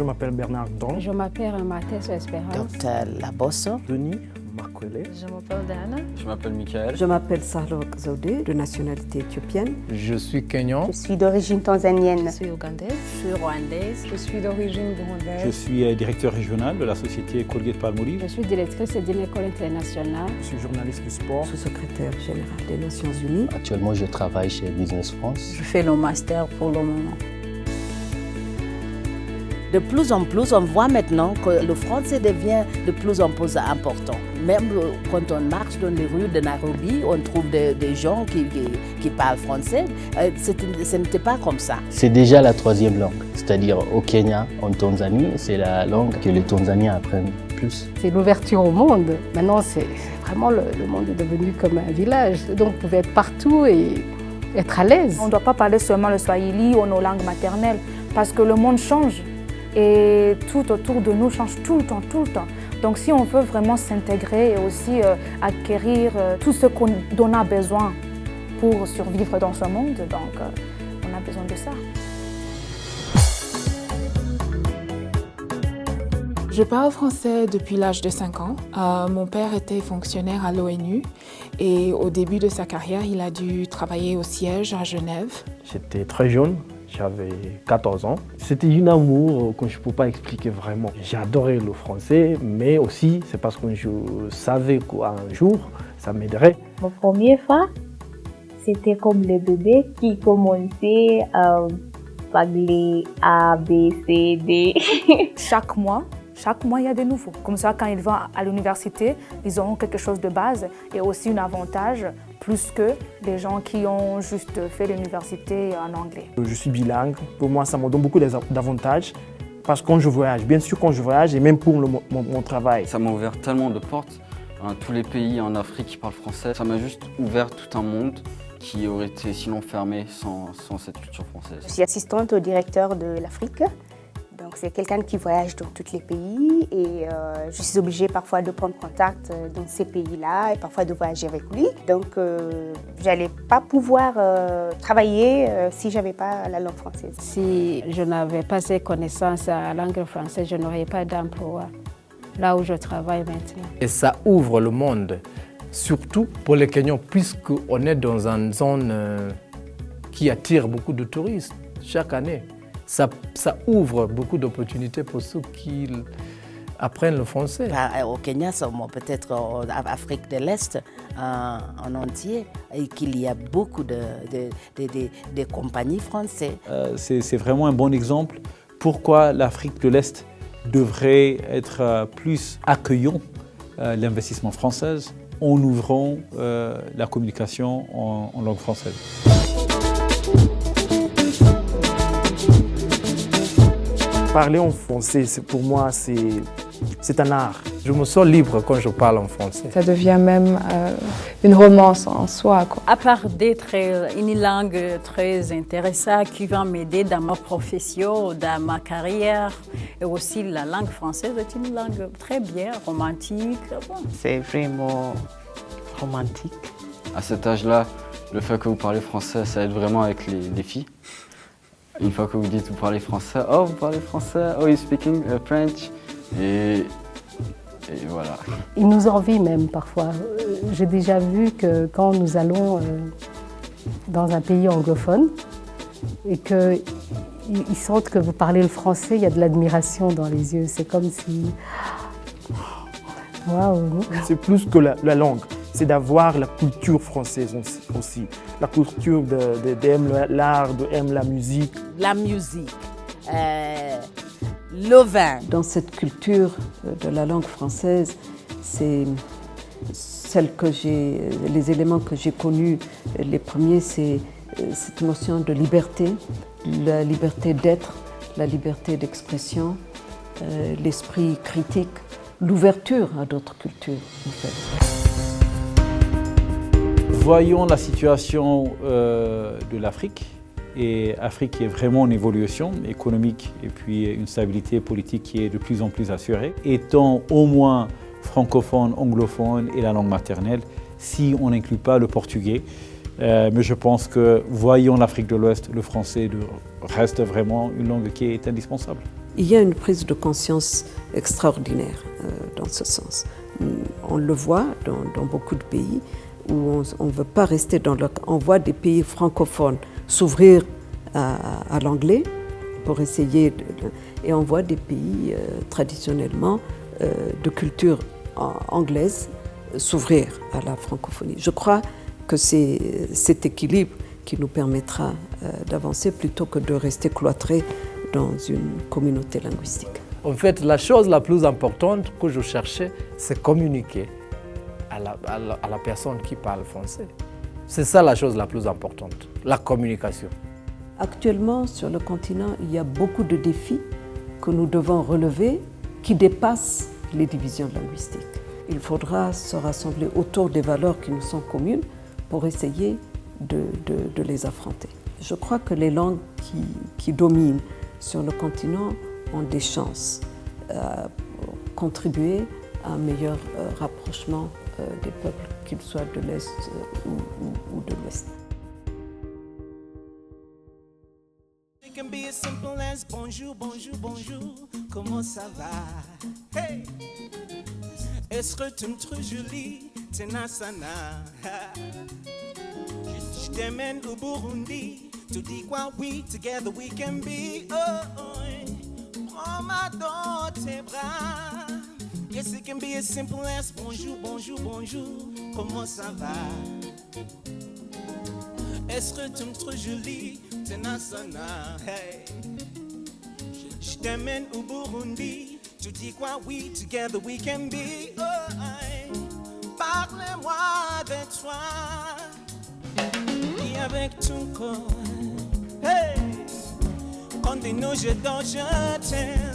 Je m'appelle Bernard Don. Je m'appelle Mathès Espérance. Docteur Labosso. Denis Makwele. Je m'appelle Dana. Je m'appelle Michael. Je m'appelle Sahlok Zodé, de nationalité éthiopienne. Je suis kenyan. Je suis d'origine tanzanienne. Je suis ougandaise. Je suis rwandaise. Je suis d'origine burundaise. Je suis directeur régional de la société Colgate-Palmolive. Je suis directrice d'une école internationale. Je suis journaliste du sport. Sous-secrétaire général des Nations Unies. Actuellement, je travaille chez Business France. Je fais le master pour le moment. De plus en plus, on voit maintenant que le français devient de plus en plus important. Même quand on marche dans les rues de Nairobi, on trouve des gens qui parlent français. Ce n'était pas comme ça. C'est déjà la troisième langue. C'est-à-dire au Kenya, en Tanzanie, c'est la langue que les Tanzaniens apprennent plus. C'est l'ouverture au monde. Maintenant, c'est vraiment le monde est devenu comme un village. Donc, vous pouvez être partout et être à l'aise. On ne doit pas parler seulement le swahili ou nos langues maternelles parce que le monde change. Et tout autour de nous change tout le temps. Donc si on veut vraiment s'intégrer et aussi acquérir tout ce dont on a besoin pour survivre dans ce monde, donc on a besoin de ça. Je parle français depuis l'âge de 5 ans. Mon père était fonctionnaire à l'ONU et au début de sa carrière, il a dû travailler au siège à Genève. J'étais très jeune. J'avais 14 ans. C'était un amour que je ne peux pas expliquer vraiment. J'ai adoré le français, mais aussi c'est parce que je savais qu'un jour, ça m'aiderait. Mon premier fois, c'était comme les bébés qui commençaient à parler A, B, C, D. Chaque mois, il y a des nouveaux. Comme ça, quand ils vont à l'université, ils auront quelque chose de base et aussi un avantage plus que les gens qui ont juste fait l'université en anglais. Je suis bilingue. Pour moi, ça me donne beaucoup d'avantages parce que quand je voyage, bien sûr quand je voyage et même pour mon travail. Ça m'a ouvert tellement de portes. Tous les pays en Afrique qui parlent français, ça m'a juste ouvert tout un monde qui aurait été sinon fermé sans cette culture française. Je suis assistante au directeur de l'Afrique. Donc c'est quelqu'un qui voyage dans tous les pays et je suis obligée parfois de prendre contact dans ces pays-là et parfois de voyager avec lui. Donc je n'allais pas pouvoir travailler si je n'avais pas la langue française. Si je n'avais pas ces connaissances en langue française, je n'aurais pas d'emploi là où je travaille maintenant. Et ça ouvre le monde, surtout pour les Kenyans, puisqu'on est dans une zone qui attire beaucoup de touristes chaque année. Ça ouvre beaucoup d'opportunités pour ceux qui apprennent le français. Au Kenya, peut-être en Afrique de l'Est en entier, et qu'il y a beaucoup de compagnies françaises. C'est vraiment un bon exemple pourquoi l'Afrique de l'Est devrait être plus accueillant l'investissement français en ouvrant la communication en langue française. Parler en français, pour moi, c'est un art. Je me sens libre quand je parle en français. Ça devient même une romance en soi, quoi. À part d'être une langue très intéressante qui va m'aider dans ma profession, dans ma carrière, et aussi la langue française est une langue très bien romantique. C'est vraiment romantique. À cet âge-là, le fait que vous parlez français, ça aide vraiment avec les filles. Une fois que vous dites vous parlez français, oh vous parlez français, oh you speaking French, et voilà. Ils nous envient même parfois. J'ai déjà vu que quand nous allons dans un pays anglophone et qu'ils sentent que vous parlez le français, il y a de l'admiration dans les yeux. C'est comme si... Waouh! C'est plus que la langue. C'est d'avoir la culture française aussi. La culture d'aimer l'art, d'aimer la musique. La musique, le vin. Dans cette culture de la langue française, c'est les éléments que j'ai connus. Les premiers, c'est cette notion de liberté, la liberté d'être, la liberté d'expression, l'esprit critique, l'ouverture à d'autres cultures, en fait. Voyons la situation de l'Afrique. Et l'Afrique est vraiment en évolution économique et puis une stabilité politique qui est de plus en plus assurée. Étant au moins francophone, anglophone et la langue maternelle, si on n'inclut pas le portugais. Mais je pense que voyons l'Afrique de l'Ouest, le français reste vraiment une langue qui est indispensable. Il y a une prise de conscience extraordinaire dans ce sens. On le voit dans beaucoup de pays où on ne veut pas rester dans le... On voit des pays francophones s'ouvrir à l'anglais pour essayer... Et on voit des pays traditionnellement de culture anglaise s'ouvrir à la francophonie. Je crois que c'est cet équilibre qui nous permettra d'avancer plutôt que de rester cloîtrés dans une communauté linguistique. En fait, la chose la plus importante que je cherchais, c'est communiquer à la personne qui parle français. C'est ça la chose la plus importante, la communication. Actuellement, sur le continent, il y a beaucoup de défis que nous devons relever qui dépassent les divisions linguistiques. Il faudra se rassembler autour des valeurs qui nous sont communes pour essayer de les affronter. Je crois que les langues qui dominent sur le continent ont des chances à contribuer à un meilleur rapprochement des peuples, qu'ils soient de l'Est ou de l'Ouest. It can be as simple as bonjour, bonjour, bonjour, comment ça va? Hey! Est-ce que tu me trouves jolie? Tenasana. Je t'emmène au Burundi. Tu dis quoi? Oui, together we can be. Prends-moi dans tes bras. Yes, it can be as simple as bonjour, bonjour, bonjour, comment ça va? Est-ce que tu me trouves jolie? Tenasana. Hey. Je t'emmène au Burundi. Tu dis quoi? Oui, together we can be. Parle-moi de toi et avec ton corps. Hey, quand de nous je dors, je t'aime.